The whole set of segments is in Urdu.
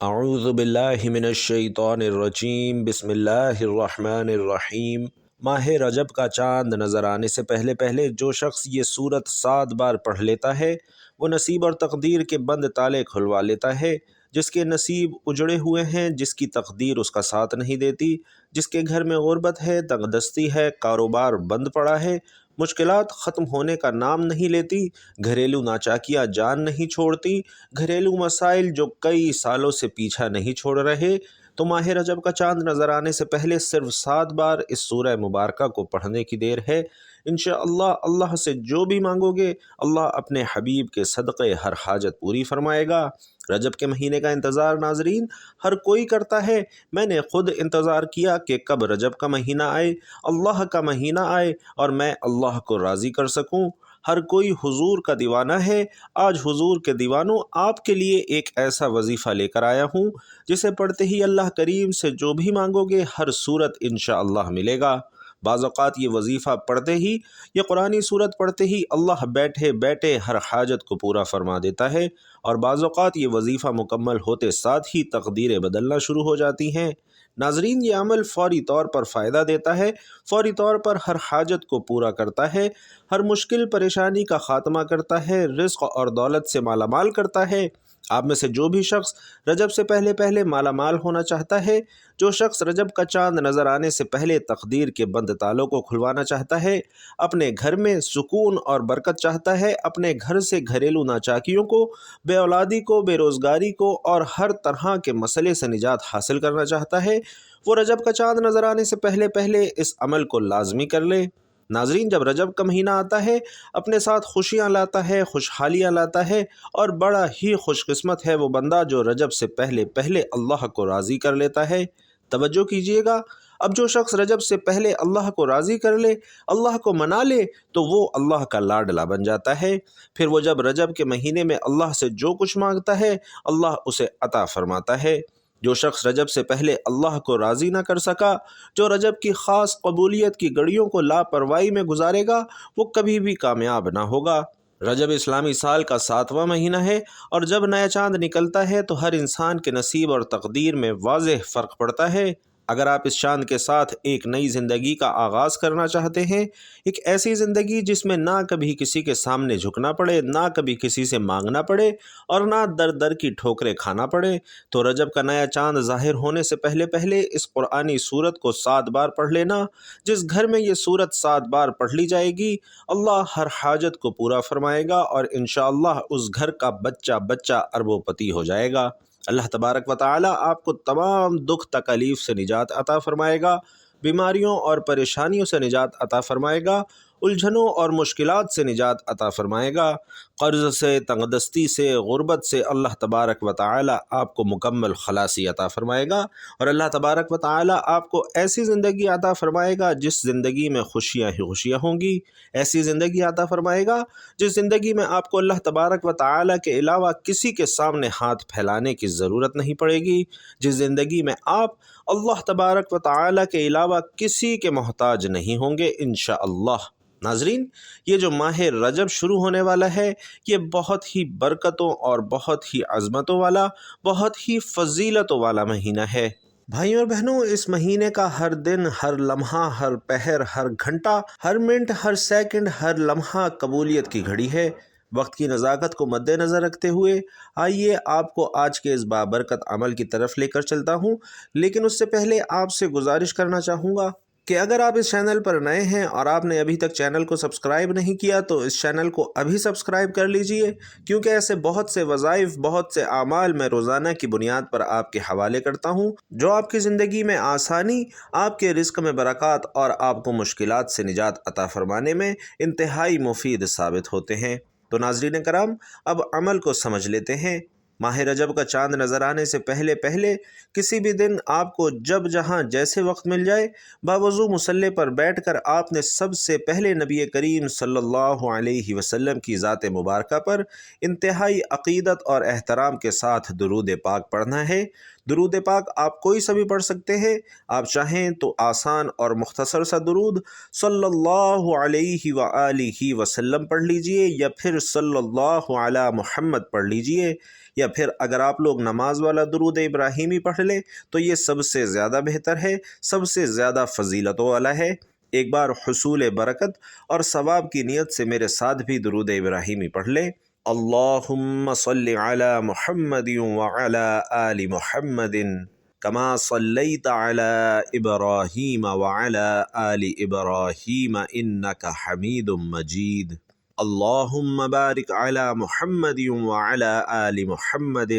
اعوذ باللہ من الشیطان الرجیم بسم اللہ الرحمن الرحیم۔ ماہ رجب کا چاند نظر آنے سے پہلے پہلے جو شخص یہ سورت 7 بار پڑھ لیتا ہے وہ نصیب اور تقدیر کے بند تالے کھلوا لیتا ہے۔ جس کے نصیب اجڑے ہوئے ہیں، جس کی تقدیر اس کا ساتھ نہیں دیتی، جس کے گھر میں غربت ہے، تنگ دستی ہے، کاروبار بند پڑا ہے، مشکلات ختم ہونے کا نام نہیں لیتی، گھریلو ناچاکیاں جان نہیں چھوڑتی، گھریلو مسائل جو کئی سالوں سے پیچھا نہیں چھوڑ رہے، تو ماہ رجب کا چاند نظر آنے سے پہلے صرف 7 بار اس سورہ مبارکہ کو پڑھنے کی دیر ہے۔ انشاءاللہ اللہ سے جو بھی مانگو گے اللہ اپنے حبیب کے صدقے ہر حاجت پوری فرمائے گا۔ رجب کے مہینے کا انتظار ناظرین ہر کوئی کرتا ہے۔ میں نے خود انتظار کیا کہ کب رجب کا مہینہ آئے، اللہ کا مہینہ آئے اور میں اللہ کو راضی کر سکوں۔ ہر کوئی حضور کا دیوانہ ہے۔ آج حضور کے دیوانوں آپ کے لیے ایک ایسا وظیفہ لے کر آیا ہوں جسے پڑھتے ہی اللہ کریم سے جو بھی مانگو گے ہر صورت انشاءاللہ ملے گا۔ بعض اوقات یہ وظیفہ پڑھتے ہی، یہ قرآنی صورت پڑھتے ہی اللہ بیٹھے بیٹھے ہر حاجت کو پورا فرما دیتا ہے، اور بعض اوقات یہ وظیفہ مکمل ہوتے ساتھ ہی تقدیریں بدلنا شروع ہو جاتی ہیں۔ ناظرین یہ عمل فوری طور پر فائدہ دیتا ہے، فوری طور پر ہر حاجت کو پورا کرتا ہے، ہر مشکل پریشانی کا خاتمہ کرتا ہے، رزق اور دولت سے مالا مال کرتا ہے۔ آپ میں سے جو بھی شخص رجب سے پہلے پہلے مالا مال ہونا چاہتا ہے، جو شخص رجب کا چاند نظر آنے سے پہلے تقدیر کے بند تالوں کو کھلوانا چاہتا ہے، اپنے گھر میں سکون اور برکت چاہتا ہے، اپنے گھر سے گھریلو ناچاکیوں کو، بے اولادی کو، بے روزگاری کو اور ہر طرح کے مسئلے سے نجات حاصل کرنا چاہتا ہے، وہ رجب کا چاند نظر آنے سے پہلے پہلے اس عمل کو لازمی کر لے۔ ناظرین جب رجب کا مہینہ آتا ہے اپنے ساتھ خوشیاں لاتا ہے، خوشحالیاں لاتا ہے، اور بڑا ہی خوش قسمت ہے وہ بندہ جو رجب سے پہلے پہلے اللہ کو راضی کر لیتا ہے۔ توجہ کیجئے گا، اب جو شخص رجب سے پہلے اللہ کو راضی کر لے، اللہ کو منا لے، تو وہ اللہ کا لاڈلا بن جاتا ہے۔ پھر وہ جب رجب کے مہینے میں اللہ سے جو کچھ مانگتا ہے اللہ اسے عطا فرماتا ہے۔ جو شخص رجب سے پہلے اللہ کو راضی نہ کر سکا، جو رجب کی خاص قبولیت کی گھڑیوں کو لاپرواہی میں گزارے گا، وہ کبھی بھی کامیاب نہ ہوگا۔ رجب اسلامی سال کا 7واں مہینہ ہے، اور جب نیا چاند نکلتا ہے تو ہر انسان کے نصیب اور تقدیر میں واضح فرق پڑتا ہے۔ اگر آپ اس چاند کے ساتھ ایک نئی زندگی کا آغاز کرنا چاہتے ہیں، ایک ایسی زندگی جس میں نہ کبھی کسی کے سامنے جھکنا پڑے، نہ کبھی کسی سے مانگنا پڑے اور نہ در در کی ٹھوکریں کھانا پڑے، تو رجب کا نیا چاند ظاہر ہونے سے پہلے پہلے اس قرآنی سورت کو 7 بار پڑھ لینا۔ جس گھر میں یہ سورت 7 بار پڑھ لی جائے گی اللہ ہر حاجت کو پورا فرمائے گا، اور انشاءاللہ اس گھر کا بچہ بچہ اربوں پتی ہو جائے گا۔ اللہ تبارک و تعالی آپ کو تمام دکھ تکالیف سے نجات عطا فرمائے گا، بیماریوں اور پریشانیوں سے نجات عطا فرمائے گا، الجھنوں اور مشکلات سے نجات عطا فرمائے گا، قرض سے، تنگ دستی سے، غربت سے اللہ تبارک و تعالی آپ کو مکمل خلاصی عطا فرمائے گا، اور اللہ تبارک و تعالی آپ کو ایسی زندگی عطا فرمائے گا جس زندگی میں خوشیاں ہی خوشیاں ہوں گی، ایسی زندگی عطا فرمائے گا جس زندگی میں آپ کو اللہ تبارک و تعالی کے علاوہ کسی کے سامنے ہاتھ پھیلانے کی ضرورت نہیں پڑے گی، جس زندگی میں آپ اللہ تبارک و تعالی کے علاوہ کسی کے محتاج نہیں ہوں گے انشاءاللہ۔ ناظرین یہ جو ماہ رجب شروع ہونے والا ہے یہ بہت ہی برکتوں اور بہت ہی عظمتوں والا، بہت ہی فضیلتوں والا مہینہ ہے۔ بھائیوں اور بہنوں اس مہینے کا ہر دن، ہر لمحہ، ہر پہر، ہر گھنٹہ، ہر منٹ، ہر سیکنڈ، ہر لمحہ قبولیت کی گھڑی ہے۔ وقت کی نزاکت کو مد نظر رکھتے ہوئے آئیے آپ کو آج کے اس بابرکت عمل کی طرف لے کر چلتا ہوں، لیکن اس سے پہلے آپ سے گزارش کرنا چاہوں گا کہ اگر آپ اس چینل پر نئے ہیں اور آپ نے ابھی تک چینل کو سبسکرائب نہیں کیا تو اس چینل کو ابھی سبسکرائب کر لیجئے، کیونکہ ایسے بہت سے وظائف، بہت سے اعمال میں روزانہ کی بنیاد پر آپ کے حوالے کرتا ہوں جو آپ کی زندگی میں آسانی، آپ کے رزق میں برکات اور آپ کو مشکلات سے نجات عطا فرمانے میں انتہائی مفید ثابت ہوتے ہیں۔ تو ناظرین کرام اب عمل کو سمجھ لیتے ہیں۔ ماہ رجب کا چاند نظر آنے سے پہلے پہلے کسی بھی دن آپ کو جب جہاں جیسے وقت مل جائے باوضو مصلی پر بیٹھ کر آپ نے سب سے پہلے نبی کریم صلی اللہ علیہ وسلم کی ذات مبارکہ پر انتہائی عقیدت اور احترام کے ساتھ درود پاک پڑھنا ہے۔ درود پاک آپ کوئی سا بھی پڑھ سکتے ہیں۔ آپ چاہیں تو آسان اور مختصر سا درود صلی اللہ علیہ وآلہ وسلم پڑھ لیجئے، یا پھر صلی اللہ علی محمد پڑھ لیجئے، یا پھر اگر آپ لوگ نماز والا درود ابراہیمی پڑھ لیں تو یہ سب سے زیادہ بہتر ہے، سب سے زیادہ فضیلت والا ہے۔ ایک بار حصول برکت اور ثواب کی نیت سے میرے ساتھ بھی درود ابراہیمی پڑھ لیں۔ اللہم صلی علی محمد وعلی آل محمد کما صلیت علی ابراہیم وعلی آل ابراہیم انک حمید مجید۔ اللہم بارک علی محمد وعلی آل محمد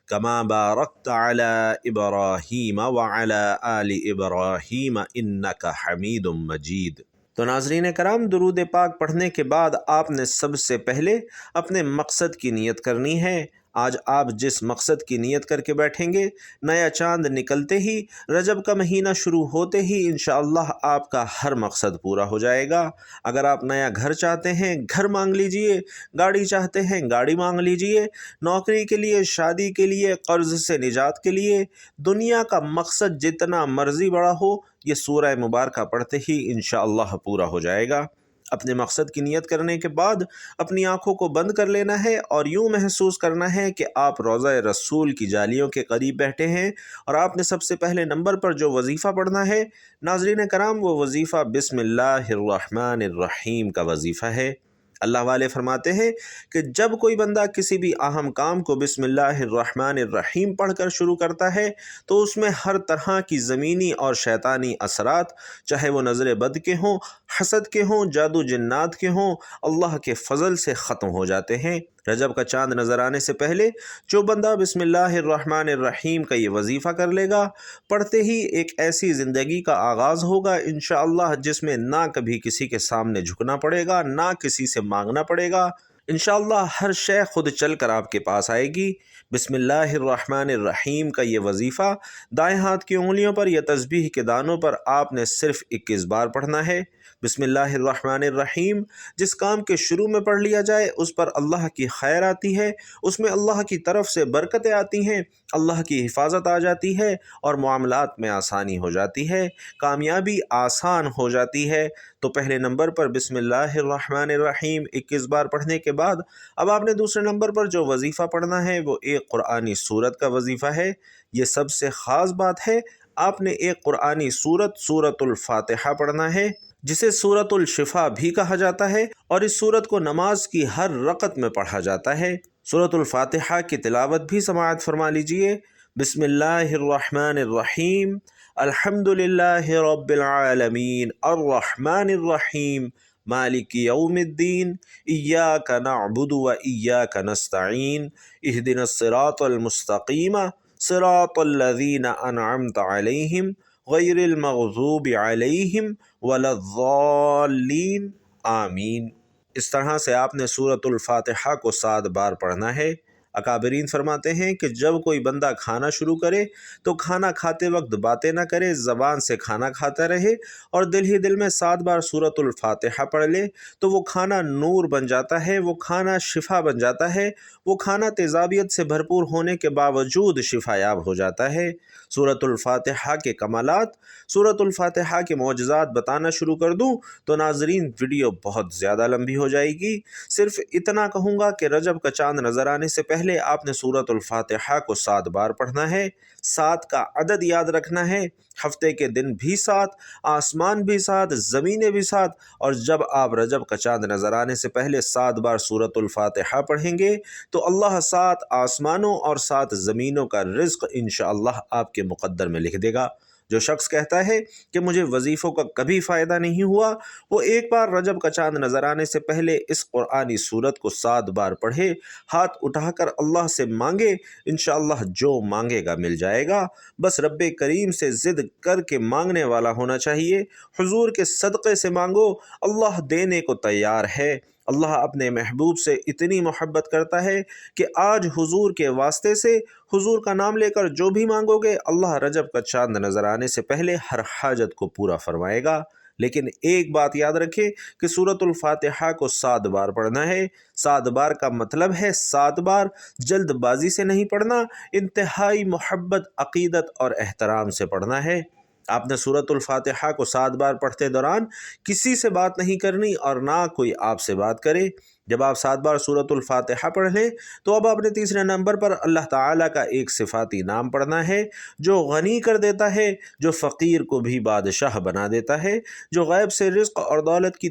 کما بارکت علی ابراہیم وعلی آل ابراہیم انک حمید مجید۔ تو ناظرین کرام، درود پاک پڑھنے کے بعد آپ نے سب سے پہلے اپنے مقصد کی نیت کرنی ہے۔ آج آپ جس مقصد کی نیت کر کے بیٹھیں گے، نیا چاند نکلتے ہی، رجب کا مہینہ شروع ہوتے ہی انشاءاللہ آپ کا ہر مقصد پورا ہو جائے گا۔ اگر آپ نیا گھر چاہتے ہیں، گھر مانگ لیجئے، گاڑی چاہتے ہیں، گاڑی مانگ لیجئے، نوکری کے لیے، شادی کے لیے، قرض سے نجات کے لیے، دنیا کا مقصد جتنا مرضی بڑا ہو، یہ سورہ مبارکہ پڑھتے ہی انشاءاللہ پورا ہو جائے گا۔ اپنے مقصد کی نیت کرنے کے بعد اپنی آنکھوں کو بند کر لینا ہے اور یوں محسوس کرنا ہے کہ آپ روضہ رسول کی جالیوں کے قریب بیٹھے ہیں، اور آپ نے سب سے پہلے نمبر پر جو وظیفہ پڑھنا ہے ناظرین کرام، وہ وظیفہ بسم اللہ الرحمن الرحیم کا وظیفہ ہے۔ اللہ والے فرماتے ہیں کہ جب کوئی بندہ کسی بھی اہم کام کو بسم اللہ الرحمن الرحیم پڑھ کر شروع کرتا ہے تو اس میں ہر طرح کی زمینی اور شیطانی اثرات، چاہے وہ نظر بد کے ہوں، حسد کے ہوں، جادو جنات کے ہوں، اللہ کے فضل سے ختم ہو جاتے ہیں۔ رجب کا چاند نظر آنے سے پہلے جو بندہ بسم اللہ الرحمن الرحیم کا یہ وظیفہ کر لے گا، پڑھتے ہی ایک ایسی زندگی کا آغاز ہوگا انشاءاللہ جس میں نہ کبھی کسی کے سامنے جھکنا پڑے گا، نہ کسی سے مانگنا پڑے گا۔ انشاءاللہ ہر شے خود چل کر آپ کے پاس آئے گی۔ بسم اللہ الرحمن الرحیم کا یہ وظیفہ دائیں ہاتھ کی انگلیوں پر یا تسبیح کے دانوں پر آپ نے صرف 21 بار پڑھنا ہے۔ بسم اللہ الرحمن الرحیم جس کام کے شروع میں پڑھ لیا جائے اس پر اللہ کی خیر آتی ہے، اس میں اللہ کی طرف سے برکتیں آتی ہیں، اللہ کی حفاظت آ جاتی ہے اور معاملات میں آسانی ہو جاتی ہے، کامیابی آسان ہو جاتی ہے۔ تو پہلے نمبر پر بسم اللہ الرحمن الرحیم 21 بار پڑھنے کے بعد اب آپ نے دوسرے نمبر پر جو وظیفہ پڑھنا ہے وہ ایک قرآنی سورت کا وظیفہ ہے۔ یہ سب سے خاص بات ہے، آپ نے ایک قرآنی سورت سورۃ الفاتحہ پڑھنا ہے، جسے سورۃ الشفا بھی کہا جاتا ہے، اور اس سورت کو نماز کی ہر رکعت میں پڑھا جاتا ہے۔ سورۃ الفاتحہ کی تلاوت بھی سماعت فرما لیجئے۔ بسم اللہ الرحمن الرحیم الحمد للہ رب العالمین الرحمن الرحیم مالک یوم الدین ایاک نعبد و ایاک نستعین اہدنا الصراط المستقیم صراط الذین انعمت علیہم غیر المغضوب علیہم ولا الضالین آمین۔ اس طرح سے آپ نے سورۃ الفاتحہ کو 7 بار پڑھنا ہے۔ اکابرین فرماتے ہیں کہ جب کوئی بندہ کھانا شروع کرے تو کھانا کھاتے وقت باتیں نہ کرے، زبان سے کھانا کھاتا رہے اور دل ہی دل میں 7 بار سورۃ الفاتحہ پڑھ لے تو وہ کھانا نور بن جاتا ہے، وہ کھانا شفا بن جاتا ہے، وہ کھانا تیزابیت سے بھرپور ہونے کے باوجود شفا یاب ہو جاتا ہے۔ سورۃ الفاتحہ کے کمالات، سورۃ الفاتحہ کے معجزات بتانا شروع کر دوں تو ناظرین ویڈیو بہت زیادہ لمبی ہو جائے گی۔ صرف اتنا کہوں گا کہ رجب کا چاند نظر آنے سے پہلے آپ نے سورۃ الفاتحہ کو 7 بار پڑھنا ہے۔ 7 کا عدد یاد رکھنا ہے، ہفتے کے دن بھی 7، آسمان بھی 7، زمینیں بھی 7، اور جب آپ رجب کا چاند نظر آنے سے پہلے 7 بار سورۃ الفاتحہ پڑھیں گے تو اللہ 7 آسمانوں اور 7 زمینوں کا رزق انشاءاللہ آپ کے مقدر میں لکھ دے گا۔ جو شخص کہتا ہے کہ مجھے وظیفوں کا کبھی فائدہ نہیں ہوا، وہ ایک بار رجب کا چاند نظر آنے سے پہلے اس قرآنی سورت کو 7 بار پڑھے، ہاتھ اٹھا کر اللہ سے مانگے، انشاءاللہ جو مانگے گا مل جائے گا۔ بس رب کریم سے ضد کر کے مانگنے والا ہونا چاہیے۔ حضور کے صدقے سے مانگو، اللہ دینے کو تیار ہے۔ اللہ اپنے محبوب سے اتنی محبت کرتا ہے کہ آج حضور کے واسطے سے، حضور کا نام لے کر جو بھی مانگو گے، اللہ رجب کا چاند نظر آنے سے پہلے ہر حاجت کو پورا فرمائے گا۔ لیکن ایک بات یاد رکھیں کہ سورۃ الفاتحہ کو 7 بار پڑھنا ہے۔ 7 بار کا مطلب ہے 7 بار جلد بازی سے نہیں پڑھنا، انتہائی محبت، عقیدت اور احترام سے پڑھنا ہے۔ آپ نے سورۃ الفاتحہ کو 7 بار پڑھتے دوران کسی سے بات نہیں کرنی اور نہ کوئی آپ سے بات کرے۔ جب آپ 7 بار سورۃ الفاتحہ پڑھ لیں تو اب آپ نے تیسرے نمبر پر اللہ تعالیٰ کا ایک صفاتی نام پڑھنا ہے جو غنی کر دیتا ہے، جو فقیر کو بھی بادشاہ بنا دیتا ہے، جو غیب سے رزق اور دولت کی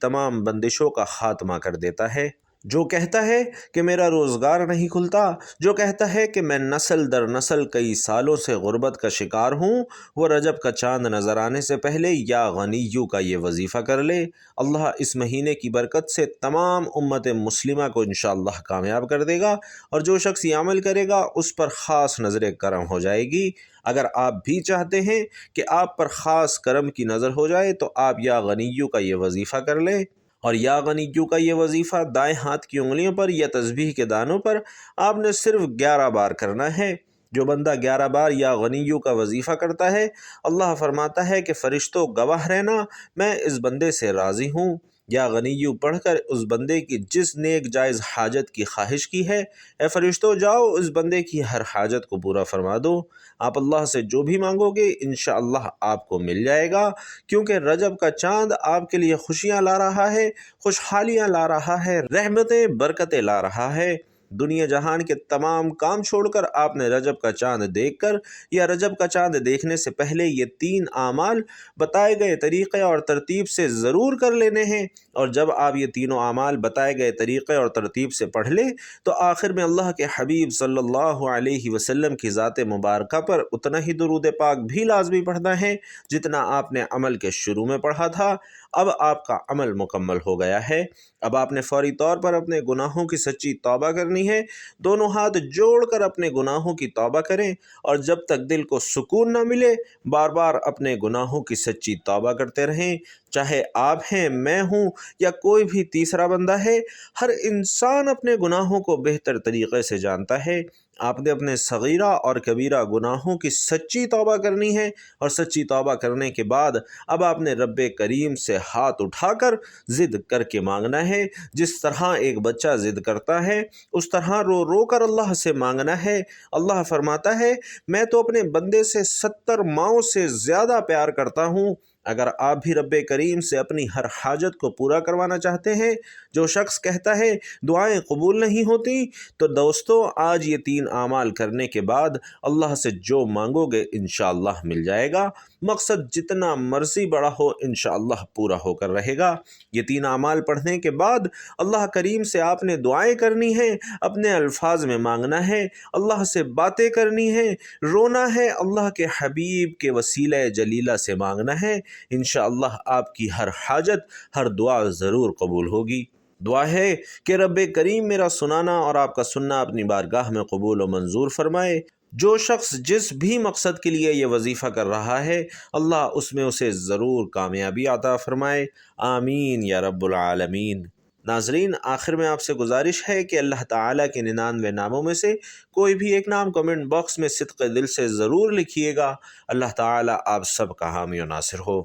تمام بندشوں کا خاتمہ کر دیتا ہے، جو کہتا ہے کہ میرا روزگار نہیں کھلتا، جو کہتا ہے کہ میں نسل در نسل کئی سالوں سے غربت کا شکار ہوں، وہ رجب کا چاند نظر آنے سے پہلے یا غنیو کا یہ وظیفہ کر لے۔ اللہ اس مہینے کی برکت سے تمام امت مسلمہ کو انشاءاللہ کامیاب کر دے گا، اور جو شخص یہ عمل کرے گا اس پر خاص نظر کرم ہو جائے گی۔ اگر آپ بھی چاہتے ہیں کہ آپ پر خاص کرم کی نظر ہو جائے تو آپ یا غنیو کا یہ وظیفہ کر لیں، اور یا غنیو کا یہ وظیفہ دائیں ہاتھ کی انگلیوں پر یا تسبیح کے دانوں پر آپ نے صرف 11 بار کرنا ہے۔ جو بندہ 11 بار یا غنیو کا وظیفہ کرتا ہے، اللہ فرماتا ہے کہ فرشتوں گواہ رہنا، میں اس بندے سے راضی ہوں۔ یا غنیو پڑھ کر اس بندے کی جس نیک جائز حاجت کی خواہش کی ہے، اے فرشتوں جاؤ اس بندے کی ہر حاجت کو پورا فرما دو۔ آپ اللہ سے جو بھی مانگو گے انشاءاللہ آپ کو مل جائے گا، کیونکہ رجب کا چاند آپ کے لیے خوشیاں لا رہا ہے، خوشحالیاں لا رہا ہے، رحمتیں برکتیں لا رہا ہے۔ دنیا جہان کے تمام کام چھوڑ کر آپ نے رجب کا چاند دیکھ کر یا رجب کا چاند دیکھنے سے پہلے یہ 3 اعمال بتائے گئے طریقے اور ترتیب سے ضرور کر لینے ہیں، اور جب آپ یہ تینوں اعمال بتائے گئے طریقے اور ترتیب سے پڑھ لیں تو آخر میں اللہ کے حبیب صلی اللہ علیہ وسلم کی ذات مبارکہ پر اتنا ہی درود پاک بھی لازمی پڑھنا ہے جتنا آپ نے عمل کے شروع میں پڑھا تھا۔ اب آپ کا عمل مکمل ہو گیا ہے۔ اب آپ نے فوری طور پر اپنے گناہوں کی سچی توبہ کرنی ہے۔ دونوں ہاتھ جوڑ کر اپنے گناہوں کی توبہ کریں، اور جب تک دل کو سکون نہ ملے بار بار اپنے گناہوں کی سچی توبہ کرتے رہیں۔ چاہے آپ ہیں، میں ہوں یا کوئی بھی تیسرا بندہ ہے، ہر انسان اپنے گناہوں کو بہتر طریقے سے جانتا ہے۔ آپ نے اپنے صغیرہ اور کبیرہ گناہوں کی سچی توبہ کرنی ہے، اور سچی توبہ کرنے کے بعد اب آپ نے رب کریم سے ہاتھ اٹھا کر ضد کر کے مانگنا ہے۔ جس طرح ایک بچہ ضد کرتا ہے اس طرح رو رو کر اللہ سے مانگنا ہے۔ اللہ فرماتا ہے میں تو اپنے بندے سے 70 ماؤں سے زیادہ پیار کرتا ہوں۔ اگر آپ بھی رب کریم سے اپنی ہر حاجت کو پورا کروانا چاہتے ہیں، جو شخص کہتا ہے دعائیں قبول نہیں ہوتی، تو دوستو آج یہ 3 اعمال کرنے کے بعد اللہ سے جو مانگو گے انشاءاللہ مل جائے گا۔ مقصد جتنا مرضی بڑا ہو انشاءاللہ پورا ہو کر رہے گا۔ یہ 3 اعمال پڑھنے کے بعد اللہ کریم سے آپ نے دعائیں کرنی ہیں، اپنے الفاظ میں مانگنا ہے، اللہ سے باتیں کرنی ہیں، رونا ہے، اللہ کے حبیب کے وسیلہ جلیلہ سے مانگنا ہے۔ انشاءاللہ آپ کی ہر حاجت، ہر دعا ضرور قبول ہوگی۔ دعا ہے کہ رب کریم میرا سنانا اور آپ کا سننا اپنی بارگاہ میں قبول و منظور فرمائے۔ جو شخص جس بھی مقصد کے لیے یہ وظیفہ کر رہا ہے اللہ اس میں اسے ضرور کامیابی عطا فرمائے، آمین یا رب العالمین۔ ناظرین، آخر میں آپ سے گزارش ہے کہ اللہ تعالیٰ کے 99 ناموں میں سے کوئی بھی ایک نام کمنٹ باکس میں صدق دل سے ضرور لکھیے گا۔ اللہ تعالیٰ آپ سب کا حامی و ناصر ہو۔